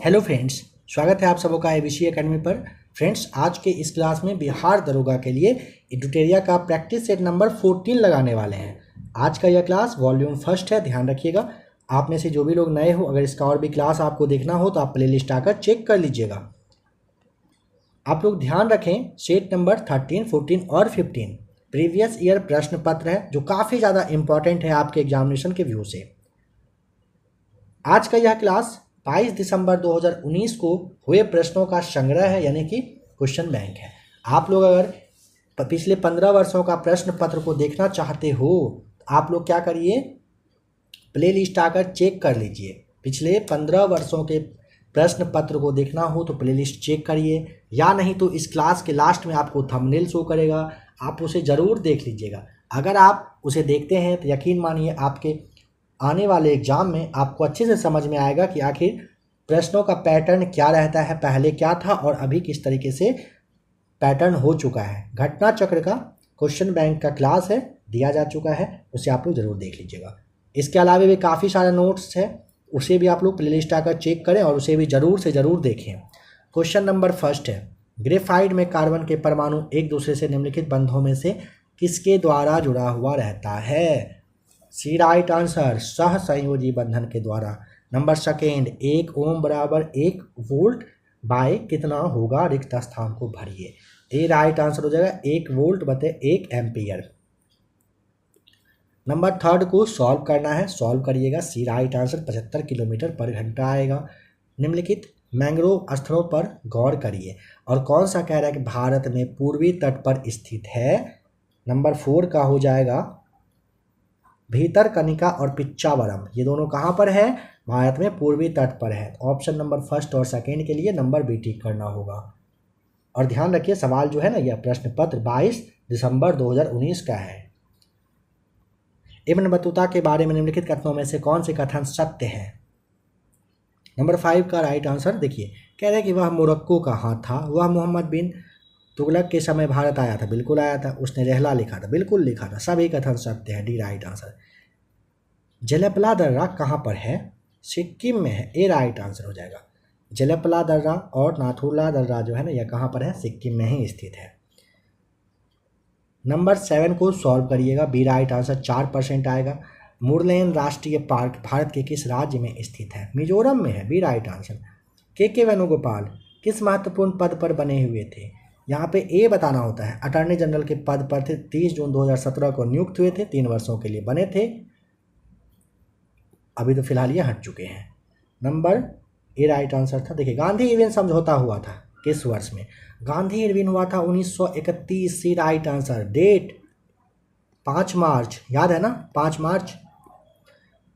Hello friends, स्वागत है आप सबों का एबीसी एकेडमी पर। फ्रेंड्स, आज के इस क्लास में बिहार दरोगा के लिए एडुटेरिया का प्रैक्टिस सेट नंबर 14 लगाने वाले हैं। आज का यह क्लास वॉल्यूम फर्स्ट है, ध्यान रखिएगा। आप में से जो भी लोग नए हो, अगर इसका और भी क्लास आपको देखना हो तो आप प्लेलिस्ट आकर चेक कर लीजिएगा। आप लोग ध्यान रखें, सेट नंबर 13, 14 और 15 प्रीवियस ईयर प्रश्न पत्र है जो काफ़ी ज़्यादा इंपॉर्टेंट है आपके एग्जामिनेशन के व्यू से। आज का यह क्लास 22 दिसंबर 2019 को हुए प्रश्नों का संग्रह है, यानी कि क्वेश्चन बैंक है। आप लोग अगर पिछले 15 वर्षों का प्रश्न पत्र को देखना चाहते हो तो आप लोग क्या करिए, प्लेलिस्ट आकर चेक कर लीजिए। पिछले 15 वर्षों के प्रश्न पत्र को देखना हो तो प्लेलिस्ट चेक करिए, या नहीं तो इस क्लास के लास्ट में आपको थंबनेल शो करेगा, आप उसे ज़रूर देख लीजिएगा। अगर आप उसे देखते हैं तो यकीन मानिए आपके आने वाले एग्जाम में आपको अच्छे से समझ में आएगा कि आखिर प्रश्नों का पैटर्न क्या रहता है, पहले क्या था और अभी किस तरीके से पैटर्न हो चुका है। घटना चक्र का क्वेश्चन बैंक का क्लास है, दिया जा चुका है, उसे आप लोग ज़रूर देख लीजिएगा। इसके अलावा भी काफ़ी सारे नोट्स है, उसे भी आप लोग प्लेलिस्ट आकर चेक करें और उसे भी ज़रूर से ज़रूर देखें। क्वेश्चन नंबर फर्स्ट है, ग्रेफाइट में कार्बन के परमाणु एक दूसरे से निम्नलिखित बंधों में से किसके द्वारा जुड़ा हुआ रहता है? सी राइट आंसर, सह संयोजी बंधन के द्वारा। नंबर सेकेंड, 1 ओम बराबर 1 वोल्ट बाय कितना होगा, रिक्त स्थान को भरिए। ए राइट आंसर हो जाएगा 1 वोल्ट बटे 1 एम्पियर। नंबर थर्ड को सॉल्व करना है, सॉल्व करिएगा। सी राइट आंसर 75 किलोमीटर पर घंटा आएगा। निम्नलिखित मैंग्रोव स्थलों पर गौर करिए और कौन सा कह रहा है कि भारत में पूर्वी तट पर स्थित है। नंबर 4 का हो जाएगा भीतरकनिका और पिच्चावरम, ये दोनों कहाँ पर है? भारत में पूर्वी तट पर है। ऑप्शन नंबर फर्स्ट और सेकेंड के लिए नंबर बी टिक करना होगा। और ध्यान रखिए, सवाल जो है ना, यह प्रश्न पत्र 22 दिसंबर 2019 का है। इब्न बतूता के बारे में निम्नलिखित कथनों में से कौन से कथन सत्य हैं? नंबर 5 का राइट आंसर देखिए, कह रहे हैं कि वह मोरक्को का हाथ था। वह मोहम्मद बिन तुगलक के समय भारत आया था, बिल्कुल आया था। उसने रहला लिखा था, बिल्कुल लिखा था। सभी कथन सत्य है, डी राइट आंसर। जलपला दर्रा कहाँ पर है? सिक्किम में है, ए राइट आंसर हो जाएगा। जलपला दर्रा और नाथुला दर्रा जो है ना, यह कहाँ पर है? सिक्किम में ही स्थित है। नंबर 7 को सॉल्व करिएगा, बी राइट आंसर 4% आएगा। मुरलेन राष्ट्रीय पार्क भारत के किस राज्य में स्थित है? मिजोरम में है, बी राइट आंसर। के वेणुगोपाल किस महत्वपूर्ण पद पर बने हुए थे? यहाँ पे ए बताना होता है। अटॉर्नी जनरल के पद पर थे, 30 जून 2017 को नियुक्त हुए थे, 3 वर्षों के लिए बने थे। अभी तो फिलहाल ये हट चुके हैं। नंबर ए राइट आंसर था। देखिए, गांधी इरविन समझौता हुआ था किस वर्ष में? गांधी इरविन हुआ था 1931, सी राइट आंसर। डेट 5 मार्च, याद है ना, 5 मार्च।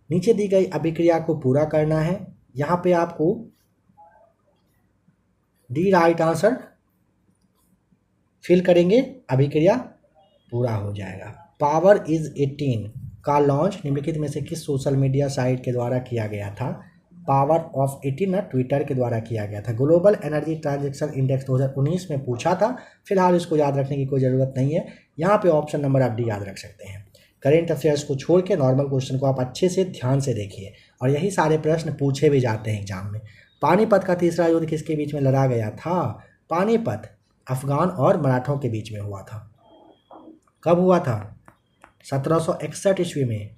नीचे दी गई अभिक्रिया को पूरा करना है। यहाँ पे आपको डी राइट आंसर फिल करेंगे, अभिक्रिया पूरा हो जाएगा। पावर इज 18 का लॉन्च निम्नलिखित में से किस सोशल मीडिया साइट के द्वारा किया गया था? पावर ऑफ 18 ना, ट्विटर के द्वारा किया गया था। ग्लोबल एनर्जी ट्रांजैक्शन इंडेक्स 2019 में पूछा था, फिलहाल इसको याद रखने की कोई ज़रूरत नहीं है। यहाँ पे ऑप्शन नंबर आप डी याद रख सकते हैं। करेंट अफेयर्स को छोड़ के नॉर्मल क्वेश्चन को आप अच्छे से ध्यान से देखिए, और यही सारे प्रश्न पूछे भी जाते हैं एग्जाम में। पानीपत का तीसरा युद्ध किसके बीच में लड़ा गया था? पानीपत अफगान और मराठों के बीच में हुआ था। कब हुआ था? 1761 ईस्वी में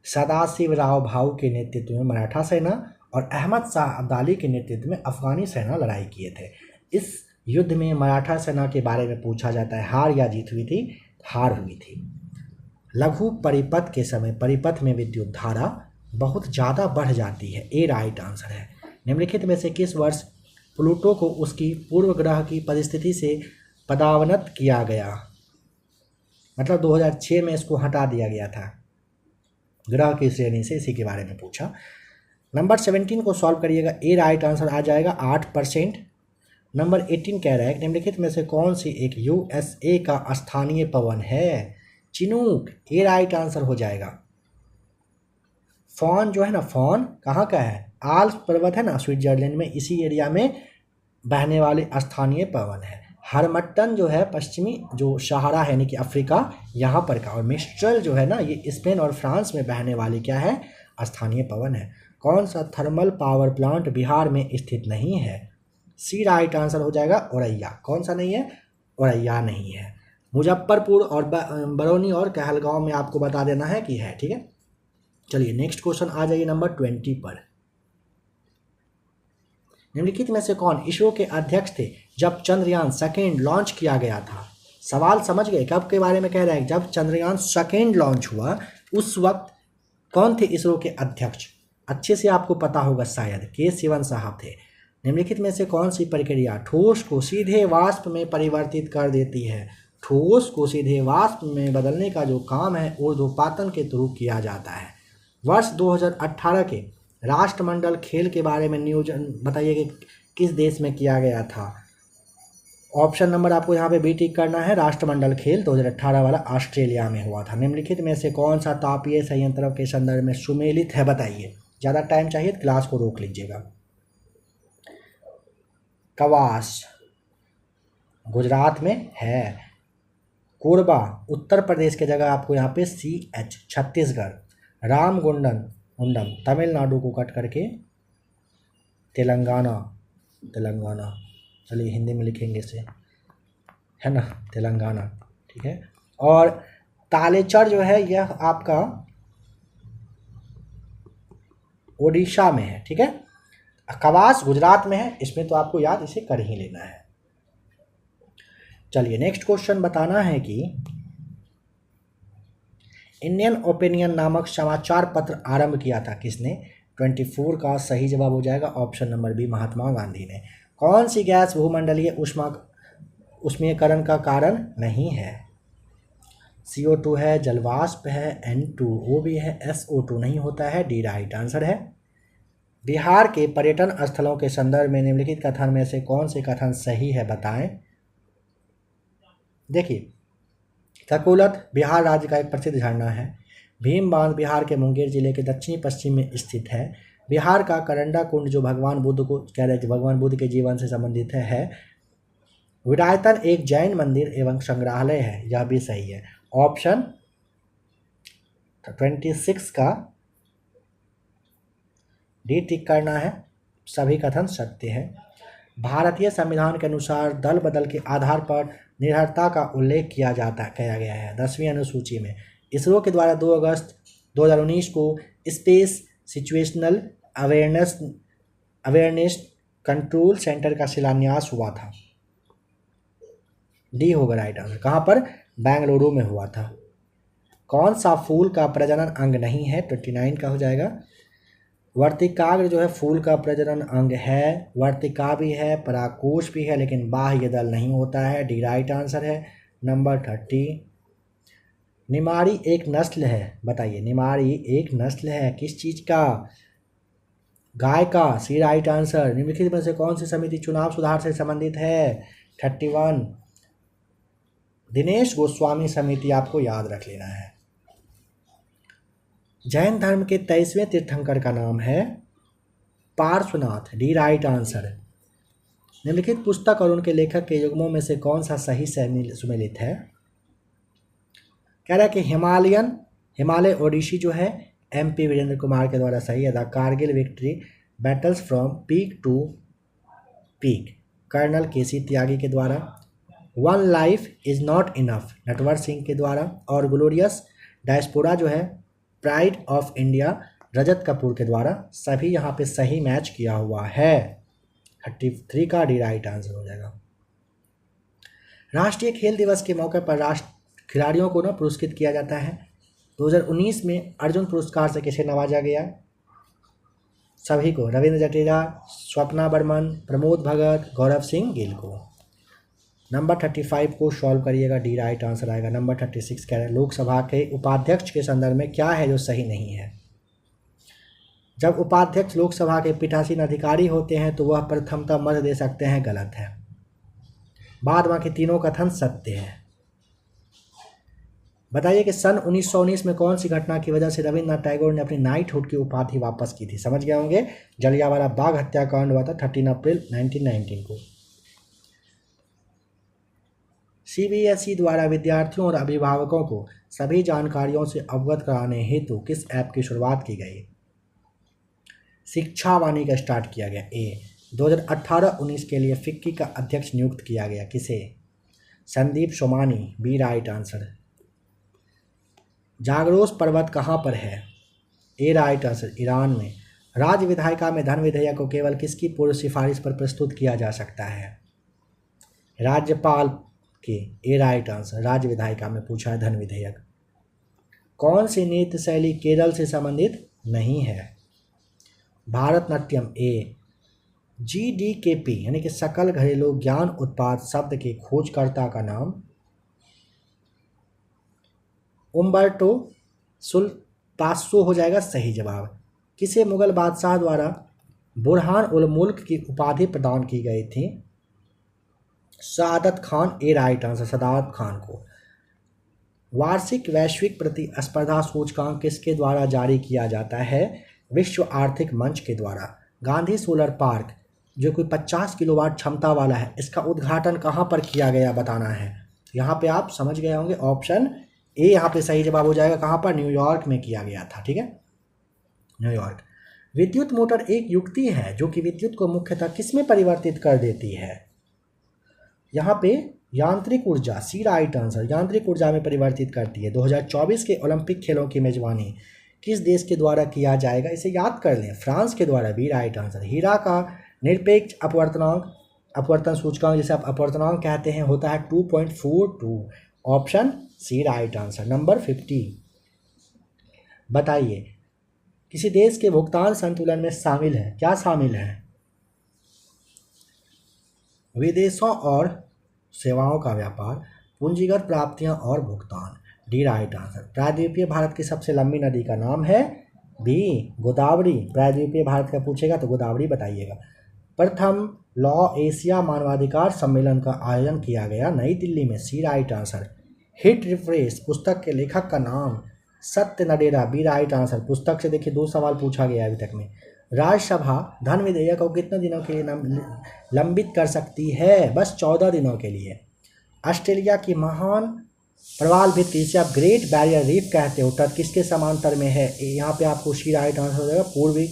सदाशिवराव भाऊ के नेतृत्व में मराठा सेना और अहमद शाह अब्दाली के नेतृत्व में अफगानी सेना लड़ाई किए थे। इस युद्ध में मराठा सेना के बारे में पूछा जाता है, हार या जीत हुई थी? हार हुई थी। लघु परिपथ के समय परिपथ में विद्युत धारा बहुत ज़्यादा बढ़ जाती है, ए राइट आंसर है। निम्नलिखित में से किस वर्ष प्लूटो को उसकी पूर्व ग्रह की परिस्थिति से पदावनत किया गया? मतलब 2006 में इसको हटा दिया गया था ग्रह की श्रेणी से, इसी के बारे में पूछा। नंबर 17 को सॉल्व करिएगा, ए राइट आंसर आ जाएगा 8%। नंबर 18 कह रहा है निम्नलिखित में से कौन सी एक यूएसए का स्थानीय पवन है? चिनूक, ए राइट आंसर हो जाएगा। फॉन जो है ना, फॉन कहाँ का है? आल्प्स पर्वत है ना, स्विट्जरलैंड में, इसी एरिया में बहने वाले स्थानीय पवन है। हरमट्टन जो है पश्चिमी जो सहारा है यानी कि अफ्रीका, यहाँ पर का। और मिस्ट्रल जो है ना, ये स्पेन और फ्रांस में बहने वाली क्या है? स्थानीय पवन है। कौन सा थर्मल पावर प्लांट बिहार में स्थित नहीं है? सी राइट आंसर हो जाएगा औरैया। कौन सा नहीं है? औरैया नहीं है। मुजफ्फरपुर और बरौनी और कहलगांव में आपको बता देना है कि है। ठीक है, चलिए नेक्स्ट क्वेश्चन आ जाइए नंबर 20 पर। निम्नलिखित में से कौन इसरो के अध्यक्ष थे जब चंद्रयान सेकेंड लॉन्च किया गया था? सवाल समझ गए? कब के बारे में कह रहे हैं? जब चंद्रयान सेकेंड लॉन्च हुआ उस वक्त कौन थे इसरो के अध्यक्ष? अच्छे से आपको पता होगा शायद, के सिवन साहब थे। निम्नलिखित में से कौन सी प्रक्रिया ठोस को सीधे वाष्प में परिवर्तित कर देती है? ठोस को सीधे वाष्प में बदलने का जो काम है ऊर्ध्वपातन के थ्रू किया जाता है। वर्ष 2018 के राष्ट्रमंडल खेल के बारे में नियोजन बताइए कि किस देश में किया गया था? ऑप्शन नंबर आपको यहाँ पे बी टिक करना है। राष्ट्रमंडल खेल 2018 वाला ऑस्ट्रेलिया में हुआ था। निम्नलिखित में से कौन सा तापीय संयंत्रों के संदर्भ में सुमेलित है? बताइए। ज़्यादा टाइम चाहिए तो क्लास को रोक लीजिएगा। कवास गुजरात में है। कोरबा उत्तर प्रदेश के जगह आपको यहाँ पे CH छत्तीसगढ़। रामगुंडम तमिलनाडु को कट करके तेलंगाना चलिए हिंदी में लिखेंगे इसे, है ना, तेलंगाना। ठीक है, और तालेचर जो है यह आपका ओडिशा में है। ठीक है, कवास गुजरात में है, इसमें तो आपको याद इसे कर ही लेना है। चलिए नेक्स्ट क्वेश्चन बताना है कि इंडियन ओपिनियन नामक समाचार पत्र आरंभ किया था किसने? 24 का सही जवाब हो जाएगा option number B, Mahatma Gandhi ने। कौन सी गैस भूमंडलीय उष्मीकरण का कारण नहीं है? CO2 है, जलवाष्प है, N2O भी है, SO2 नहीं होता है। डी राइट आंसर है। बिहार के पर्यटन स्थलों के संदर्भ में निम्नलिखित कथन में से कौन से कथन सही है? बताएं। देखिए, ककोलत बिहार राज्य का एक प्रसिद्ध झरना है। भीम बांध बिहार के मुंगेर जिले के दक्षिणी पश्चिम में स्थित है। बिहार का करंडा कुंड जो भगवान बुद्ध को कह रहे थे, भगवान बुद्ध के जीवन से संबंधित है। विरायतन एक जैन मंदिर एवं संग्रहालय है, यह भी सही है। ऑप्शन 26 का डी टिक करना है, सभी कथन सत्य है। भारतीय संविधान के अनुसार दल बदल के आधार पर निर्भरता का उल्लेख किया गया है 10वीं अनुसूची में। इसरो के द्वारा 2 अगस्त 2019 को space situational awareness control centre का शिलान्यास हुआ था। डी होगा राइट आंसर। कहाँ पर? बेंगलुरु में हुआ था। कौन सा फूल का प्रजनन अंग नहीं है? 29 का हो जाएगा। वर्तिकाग्र जो है फूल का प्रजनन अंग है, वर्तिका भी है, परागकोश भी है, लेकिन बाह्य दल नहीं होता है। डी राइट आंसर है। नंबर 30, निमाड़ी एक नस्ल है। बताइए, निमाड़ी एक नस्ल है किस चीज़ का? गाय का। सी राइट आंसर। निम्नलिखित में से कौन सी समिति चुनाव सुधार से संबंधित है? 31, दिनेश गोस्वामी समिति आपको याद रख लेना है। जैन धर्म के 23वें तीर्थंकर का नाम है पार्श्वनाथ। D right answer. निम्नलिखित पुस्तक और उनके लेखक के युग्मों में से कौन सा सही सुमेलित है? कह रहा है कि हिमालय ओडिसी जो है MP वीरेंद्र कुमार के द्वारा सही है। The Kargil victory battles from peak to peak colonel KC Tyagi के द्वारा। One life is not enough Natwar Singh के द्वारा। और ग्लोरियस डायस्पोरा जो है pride of India Rajat Kapoor के द्वारा। सभी यहाँ पे सही मैच किया हुआ है। 33 का डी राइट आंसर हो जाएगा। राष्ट्रीय खेल दिवस के मौके पर खिलाड़ियों को पुरस्कृत किया जाता है। 2019 में अर्जुन पुरस्कार से किसे नवाजा गया? सभी को, रविंद्र जडेजा, स्वप्ना बर्मन, प्रमोद भगत, गौरव सिंह गिल को। नंबर 35 को सॉल्व करिएगा, डी राइट आंसर आएगा। नंबर 36 कह रहे हैं लोकसभा के उपाध्यक्ष के संदर्भ में क्या है जो सही नहीं है? जब उपाध्यक्ष लोकसभा के पीठासीन अधिकारी होते हैं तो वह प्रथमतः मत दे सकते हैं, गलत है। बाद बाकी तीनों कथन सत्य है। बताइए कि सन 1919 में कौन सी घटना की वजह से रविन्द्रनाथ टैगोर ने अपनी नाइटहुड की उपाधि वापस की थी? समझ गए होंगे, जलियांवाला बाग हत्याकांड हुआ था 13 अप्रैल 1919 को। CBSE द्वारा विद्यार्थियों और अभिभावकों को सभी जानकारियों से अवगत कराने हेतु किस ऐप की शुरुआत की गई? शिक्षा वाणी का स्टार्ट किया गया? ए। 2018-19 के लिए फिक्की का अध्यक्ष नियुक्त किया गया? किसे? Sandeep Somani. B right answer. Zagros पर्वत कहाँ पर है? ए राइट आंसर, ईरान में। राज्य विधायिका में धन विधेयक को केवल किसकी पूर्व सिफारिश पर प्रस्तुत किया जा सकता है? राज्यपाल के। ए राइट आंसर, राज्य विधायिका में पूछा है धन विधेयक। कौन सी नृत्य शैली केरल से संबंधित नहीं है? भारतनाट्यम। ए। GDKP यानी कि सकल घरेलू ज्ञान उत्पाद शब्द के खोजकर्ता का नाम? उम्बर्टो सुल्तासो हो जाएगा सही जवाब। किसे मुगल बादशाह द्वारा बुरहान उल मुल्क की उपाधि प्रदान की गई थी? सआदत खान। ए राइट आंसर, सआदत खान को। वार्षिक वैश्विक प्रतिस्पर्धा सूचकांक किसके द्वारा जारी किया जाता है? विश्व आर्थिक मंच के द्वारा। गांधी सोलर पार्क जो कोई 50 किलोवाट क्षमता वाला है, इसका उद्घाटन कहाँ पर किया गया बताना है। यहाँ पे आप समझ गए होंगे, ऑप्शन ए यहाँ पे सही जवाब हो जाएगा। कहाँ पर? न्यूयॉर्क में किया गया था। ठीक है, न्यूयॉर्क। विद्युत मोटर एक युक्ति है जो कि विद्युत को मुख्यतः किसमें परिवर्तित कर देती है? यहाँ पे यांत्रिक ऊर्जा। सी राइट आंसर, यांत्रिक ऊर्जा में परिवर्तित करती है। 2024 के ओलंपिक खेलों की मेजबानी किस देश के द्वारा किया जाएगा? इसे याद कर लें, फ्रांस के द्वारा। B right answer. हीरा का निरपेक्ष अपवर्तन सूचकांक जिसे आप अपवर्तनांक कहते हैं होता है 2.42। Option C right answer. Number 50 बताइए, किसी देश के भुगतान संतुलन में शामिल है? क्या शामिल है? विदेशों और सेवाओं का व्यापार, पूंजीगत प्राप्तियां और भुगतान। D right answer. प्रायद्वीपीय भारत की सबसे लंबी नदी का नाम है? बी गोदावरी। प्रायद्वीपीय भारत का पूछेगा तो गोदावरी बताइएगा। प्रथम लॉ एशिया मानवाधिकार सम्मेलन का आयोजन किया गया? नई दिल्ली में। सी राइट आंसर। हिट रिफ्रेश पुस्तक के लेखक का नाम? सत्य नडेरा। B right answer. पुस्तक से देखिए 2 सवाल पूछा गया अभी तक में। राज्यसभा धन विधेयक को कितने दिनों के लिए लंबित कर सकती है? बस 14 दिनों के लिए। ऑस्ट्रेलिया की महान प्रवाल भित्ति जिसे आप ग्रेट बैरियर रीफ कहते हो, तट किसके समांतर में है? यहाँ पे आपको सी राइट आंसर हो जाएगा, पूर्वी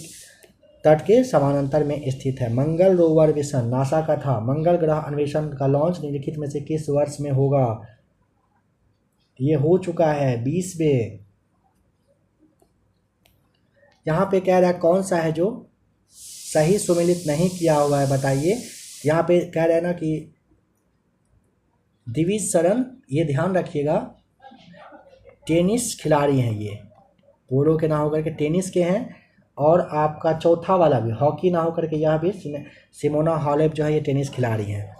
तट के समानांतर में स्थित है। मंगल रोवर मिशन नासा का था। मंगल ग्रह अन्वेषण का लॉन्च निम्नलिखित में से किस वर्ष में होगा? ये हो चुका है 20वें। यहाँ पे कह रहा है कौन सा है जो सही सुमेलित नहीं किया हुआ है बताइए। यहाँ पे कह रहे हैं ना कि दिविज शरण, ये ध्यान रखिएगा, टेनिस खिलाड़ी हैं ये, पोलो के ना होकर के टेनिस के हैं। और आपका चौथा वाला भी हॉकी ना होकर के यह भी सिमोना हालेप जो है ये टेनिस खिलाड़ी हैं।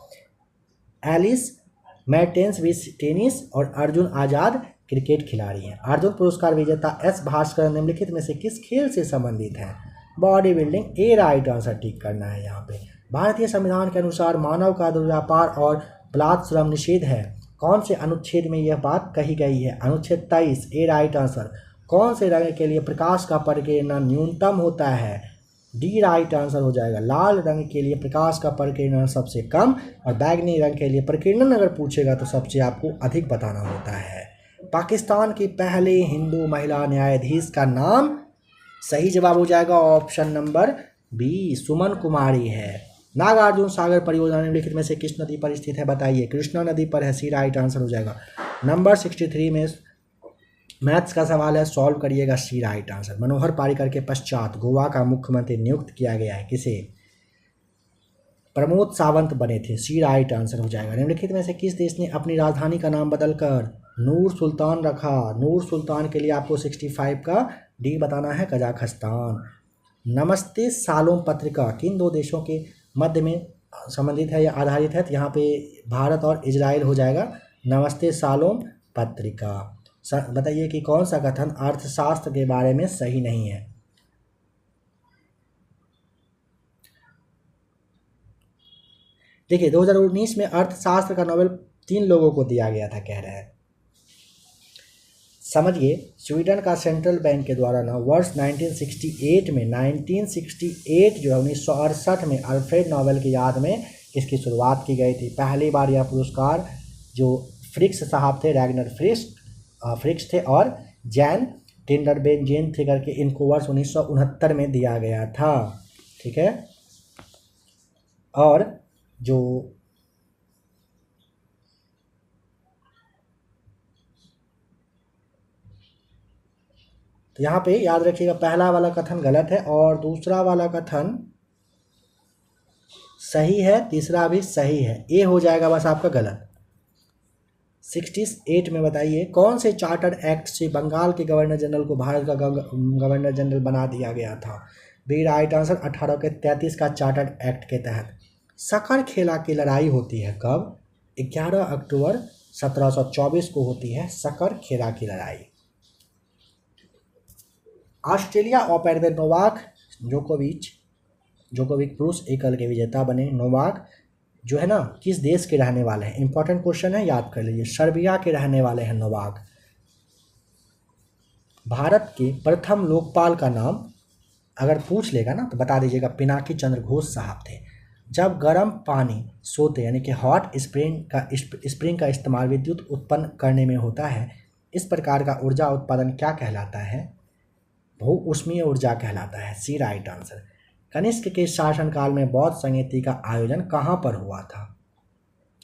एलिस मैर्टेंस भी टेनिस और अर्जुन आज़ाद क्रिकेट खिलाड़ी हैं। अर्जुन पुरस्कार विजेता एस भास्कर निम्नलिखित में से किस खेल से संबंधित हैं? Body building. A right answer tick करना है यहाँ पे। भारतीय संविधान के अनुसार मानव का दुर्व्यापार और बलात् श्रम निषेध है। कौन से अनुच्छेद में यह बात कही गई है? अनुच्छेद 23। ए राइट आंसर। कौन से रंग के लिए प्रकाश का परिकीर्णन न्यूनतम होता है? डी राइट आंसर हो जाएगा। लाल रंग के लिए प्रकाश का परिकीर्णन सबसे कम और बैगनी रंग के लिए परिकीर्णन अगर पूछेगा तो सबसे आपको अधिक बताना होता है। पाकिस्तान की पहली हिंदू महिला न्यायाधीश का नाम? सही जवाब हो जाएगा ऑप्शन नंबर बी, सुमन कुमारी है। नागार्जुन सागर परियोजना निम्नलिखित में से किस नदी पर स्थित है बताइए? कृष्णा नदी पर है। सी राइट आंसर हो जाएगा। नंबर 63 में मैथ्स का सवाल है, सॉल्व करिएगा। सी राइट आंसर। मनोहर पारिकर के पश्चात गोवा का मुख्यमंत्री नियुक्त किया गया है? किसे? प्रमोद सावंत बने थे। सी राइट आंसर हो जाएगा। निम्नलिखित में से किस देश ने अपनी राजधानी का नाम बदलकर नूर सुल्तान रखा? नूर सुल्तान के लिए आपको 65 का डी बताना है, कजाकिस्तान। नमस्ते सालोम पत्रिका किन 2 देशों के मध्य में संबंधित है या आधारित है? तो यहाँ पे भारत और इजराइल हो जाएगा। नमस्ते सालोम पत्रिका। बताइए कि कौन सा कथन अर्थशास्त्र के बारे में सही नहीं है? देखिए 2019 में अर्थशास्त्र का नोबेल 3 लोगों को दिया गया था, कह रहे हैं। समझिए, स्वीडन का सेंट्रल बैंक के द्वारा ना वर्ष 1968 जो है 1968 में अल्फ्रेड नोबेल की याद में इसकी शुरुआत की गई थी। पहली बार यह पुरस्कार जो फ्रिक्स साहब थे, रैगनर फ्रिक्स थे और जैन टिंडरबेंजेन थे करके इनको वर्ष 1969 में दिया गया था। ठीक है। और जो तो यहाँ पे याद रखिएगा, पहला वाला कथन गलत है और दूसरा वाला कथन सही है, तीसरा भी सही है। ए हो जाएगा बस आपका गलत। 68 में बताइए कौन से चार्टर एक्ट से बंगाल के गवर्नर जनरल को भारत का गवर्नर जनरल बना दिया गया था? बी राइट आंसर 1833 का चार्टर एक्ट के तहत। सकरखेला की लड़ाई होती है कब? 11 अक्टूबर 1724 को होती है सकरखेला की लड़ाई। ऑस्ट्रेलिया ओपन में नोवाक जोकोविक पुरुष एकल के विजेता बने। नोवाक जो है ना किस देश के रहने वाले हैं? इंपॉर्टेंट क्वेश्चन है, याद कर लीजिए। सर्बिया के रहने वाले हैं नोवाक। भारत के प्रथम लोकपाल का नाम अगर पूछ लेगा ना तो बता दीजिएगा, पिनाकी चंद्र घोष साहब थे। जब गर्म पानी सोते यानी कि हॉट स्प्रिंग का इस्तेमाल विद्युत उत्पन्न करने में होता है, इस प्रकार का ऊर्जा उत्पादन क्या कहलाता है? भू ऊष्मीय ऊर्जा कहलाता है। सी राइट आंसर। कनिष्क के शासनकाल में बौद्ध संगीति का आयोजन कहाँ पर हुआ था?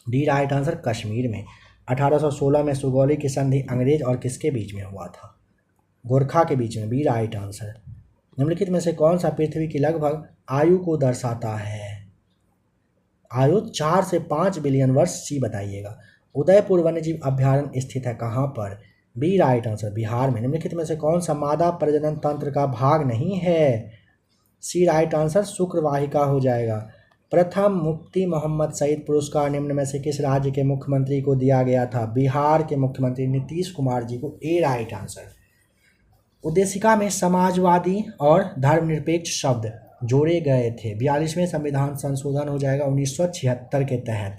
डी राइट आंसर कश्मीर में। 1816 में सुगौली की संधि अंग्रेज और किसके बीच में हुआ था? गोरखा के बीच में। B right answer. निम्नलिखित में से कौन सा पृथ्वी की लगभग आयु को दर्शाता है? आयु 4 से 5 बिलियन वर्ष। सी बताइएगा। उदयपुर वन्यजीव अभ्यारण्य स्थित है कहाँ पर? बी राइट आंसर बिहार में। निम्नलिखित में से कौन सा मादा प्रजनन तंत्र का भाग नहीं है? सी राइट आंसर शुक्रवाहिका हो जाएगा। प्रथम मुफ्ती मोहम्मद सईद पुरस्कार निम्न में से किस राज्य के मुख्यमंत्री को दिया गया था? बिहार के मुख्यमंत्री नीतीश कुमार जी को। ए राइट आंसर। उद्देशिका में समाजवादी और धर्मनिरपेक्ष शब्द जोड़े गए थे। 42वें संविधान संशोधन हो जाएगा 1976 के तहत।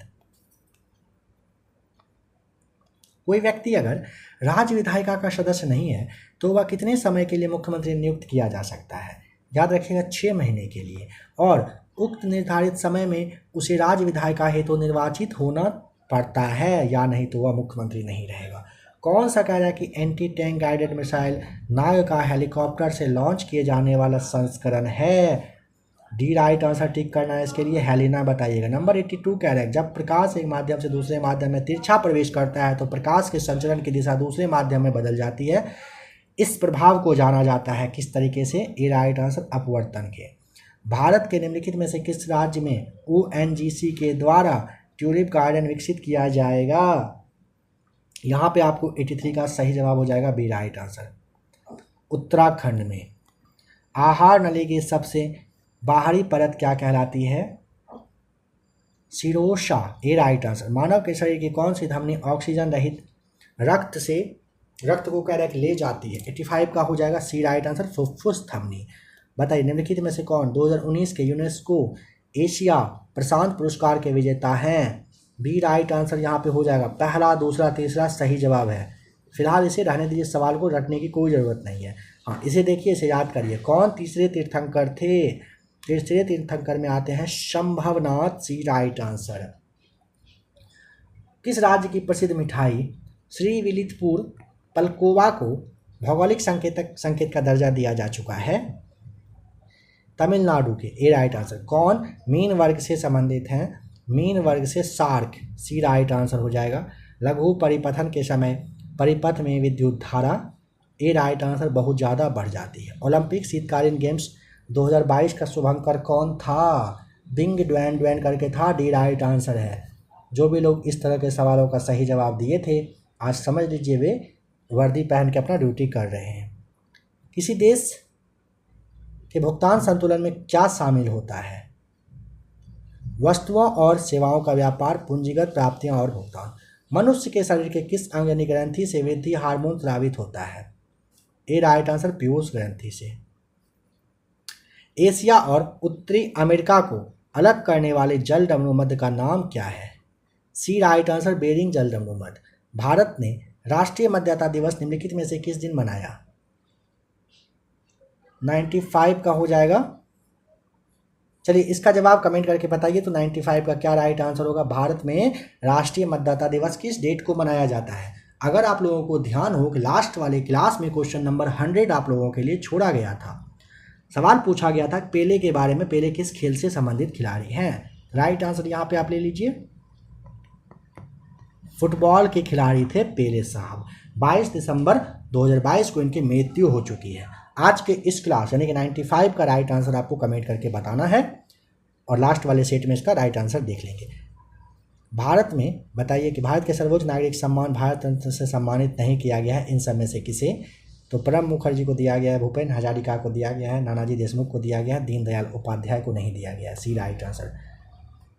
कोई व्यक्ति अगर राज्य विधायिका का सदस्य नहीं है तो वह कितने समय के लिए मुख्यमंत्री नियुक्त किया जा सकता है? याद रखिएगा 6 महीने के लिए, और उक्त निर्धारित समय में उसे राज्य विधायिका हेतु निर्वाचित होना पड़ता है, या नहीं तो वह मुख्यमंत्री नहीं रहेगा। कौन सा कह रहा है कि एंटी टैंक गाइडेड मिसाइल नाग का हेलीकॉप्टर से लॉन्च किए जाने वाला संस्करण है? डी राइट आंसर टिक करना है इसके लिए। हेलिना बताइएगा। नंबर 82 कह रहा है जब प्रकाश एक माध्यम से दूसरे माध्यम में तिरछा प्रवेश करता है तो प्रकाश के संचरण की दिशा दूसरे माध्यम में बदल जाती है। इस प्रभाव को जाना जाता है किस तरीके से? ए राइट आंसर अपवर्तन के। भारत के निम्नलिखित में से किस राज्य में ONGC के द्वारा ट्यूलिप गार्डन विकसित किया जाएगा? यहाँ पे आपको 83 का सही जवाब हो जाएगा। B right answer. उत्तराखंड में। आहार नली की सबसे बाहरी परत क्या कहलाती है? सिरोशा। ए राइट आंसर। मानव के शरीर की कौन सी धमनी ऑक्सीजन रहित रक्त को कह रहा है कि ले जाती है? 85 का हो जाएगा। सी राइट आंसर फुफ्फुस धमनी। बताइए निम्नलिखित में से कौन 2019 के यूनेस्को एशिया प्रशांत पुरस्कार के विजेता हैं? बी राइट आंसर यहाँ पे हो जाएगा। पहला, दूसरा, तीसरा सही जवाब है। फिलहाल इसे रहने दीजिए, सवाल को रटने की कोई ज़रूरत नहीं है। हाँ, इसे देखिए, इसे याद करिए। कौन तीसरे तीर्थंकर थे? तीसरे तीर्थंकर में आते हैं शंभवनाथ। सी राइट आंसर। किस राज्य की प्रसिद्ध मिठाई श्रीविल्लिपुतूर पलकोवा को भौगोलिक संकेत का दर्जा दिया जा चुका है? तमिलनाडु के। ए राइट आंसर। कौन मीन वर्ग से संबंधित हैं? मीन वर्ग से शार्क। सी राइट आंसर हो जाएगा। लघु परिपथन के समय परिपथ में विद्युत धारा। ए राइट आंसर बहुत ज़्यादा बढ़ जाती है। ओलंपिक शीतकालीन गेम्स 2022 का शुभंकर कौन था? बिंग ड्वेन करके था। डी राइट आंसर है। जो भी लोग इस तरह के सवालों का सही जवाब दिए थे, आज समझ लीजिए वे वर्दी पहन के अपना ड्यूटी कर रहे हैं। किसी देश के भुगतान संतुलन में क्या शामिल होता है? वस्तुओं और सेवाओं का व्यापार, पूंजीगत प्राप्तियां और भुगतान। मनुष्य के शरीर के किस अंग यानी ग्रंथि से वृद्धि हार्मोन स्रावित होता है? ए राइट आंसर पीयूष ग्रंथि से। एशिया और उत्तरी अमेरिका को अलग करने वाले जलडमरू मध्य का नाम क्या है? सी राइट आंसर बेरिंग जलडमरू मध्य। भारत ने राष्ट्रीय मतदाता दिवस निम्नलिखित में से किस दिन मनाया? 95 का हो जाएगा। चलिए इसका जवाब कमेंट करके बताइए। तो 95 का क्या राइट आंसर होगा? भारत में राष्ट्रीय मतदाता दिवस किस डेट को मनाया जाता है? अगर आप लोगों को ध्यान हो कि लास्ट वाले क्लास में क्वेश्चन नंबर 100 आप लोगों के लिए छोड़ा गया था। सवाल पूछा गया था पेले के बारे में, पेले किस खेल से संबंधित खिलाड़ी हैं। राइट आंसर यहाँ पे आप ले लीजिए, फुटबॉल के खिलाड़ी थे पेले साहब। 22 दिसंबर 2022 को इनकी मृत्यु हो चुकी है। आज के इस क्लास यानी कि 95 का राइट आंसर आपको कमेंट करके बताना है और लास्ट वाले सेट में इसका राइट आंसर देख लेंगे। भारत में बताइए कि भारत के सर्वोच्च नागरिक सम्मान भारत रत्न से सम्मानित नहीं किया गया है इन सब में से किसे। तो प्रणब मुखर्जी को दिया गया है, भूपेन हजारिका को दिया गया है, नानाजी देशमुख को दिया गया है, दीनदयाल उपाध्याय को नहीं दिया गया है। सी राइट आंसर।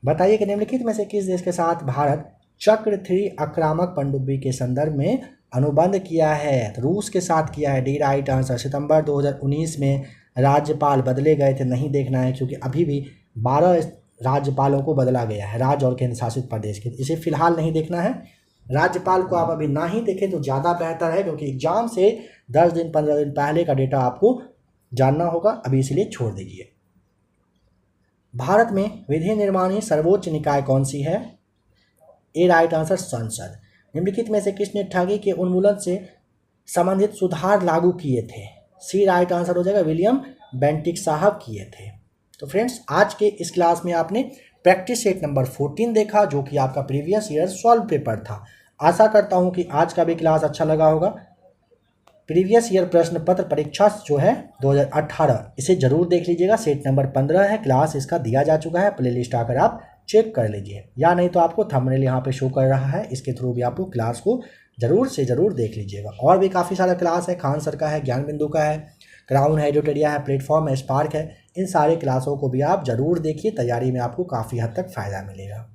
बताइए कि निम्नलिखित में से किस देश के साथ भारत चक्र 3 आक्रामक पनडुब्बी के संदर्भ में अनुबंध किया है। तो रूस के साथ किया है। D right answer. सितंबर 2019 में राज्यपाल बदले गए थे, नहीं देखना है क्योंकि अभी भी 12 राज्यपालों को बदला गया है, राज्य और केंद्र शासित प्रदेश के। इसे फिलहाल नहीं देखना है। राज्यपाल को आप अभी ना ही देखें तो ज़्यादा बेहतर है क्योंकि एग्जाम से 10 दिन 15 दिन पहले का डेटा आपको जानना होगा, अभी इसलिए छोड़ दीजिए। भारत में विधि निर्माणी सर्वोच्च निकाय कौन सी है। ए राइट आंसर संसद। निम्नलिखित में से किसने ठगी के उन्मूलन से संबंधित सुधार लागू किए थे। सी राइट आंसर हो जाएगा, विलियम बेंटिक साहब किए थे। तो फ्रेंड्स आज के इस क्लास में आपने प्रैक्टिस सेट नंबर 14 देखा जो कि आपका प्रीवियस ईयर सॉल्व पेपर था। आशा करता हूं कि आज का भी क्लास अच्छा लगा होगा। प्रीवियस ईयर प्रश्न पत्र परीक्षा जो है 2018 इसे जरूर देख लीजिएगा। सेट नंबर 15 है, क्लास इसका दिया जा चुका है, प्लेलिस्ट आकर आप चेक कर लीजिए, या नहीं तो आपको थंबनेल यहाँ पे शो कर रहा है, इसके थ्रू भी आपको क्लास को जरूर से जरूर देख लीजिएगा। और भी काफ़ी सारा क्लास है, खान सर का है, ज्ञान बिंदु का है, क्राउन है, एडुटेरिया है, प्लेटफॉर्म है, स्पार्क है। इन सारे क्लासों को भी आप जरूर देखिए, तैयारी में आपको काफ़ी हद तक फ़ायदा मिलेगा।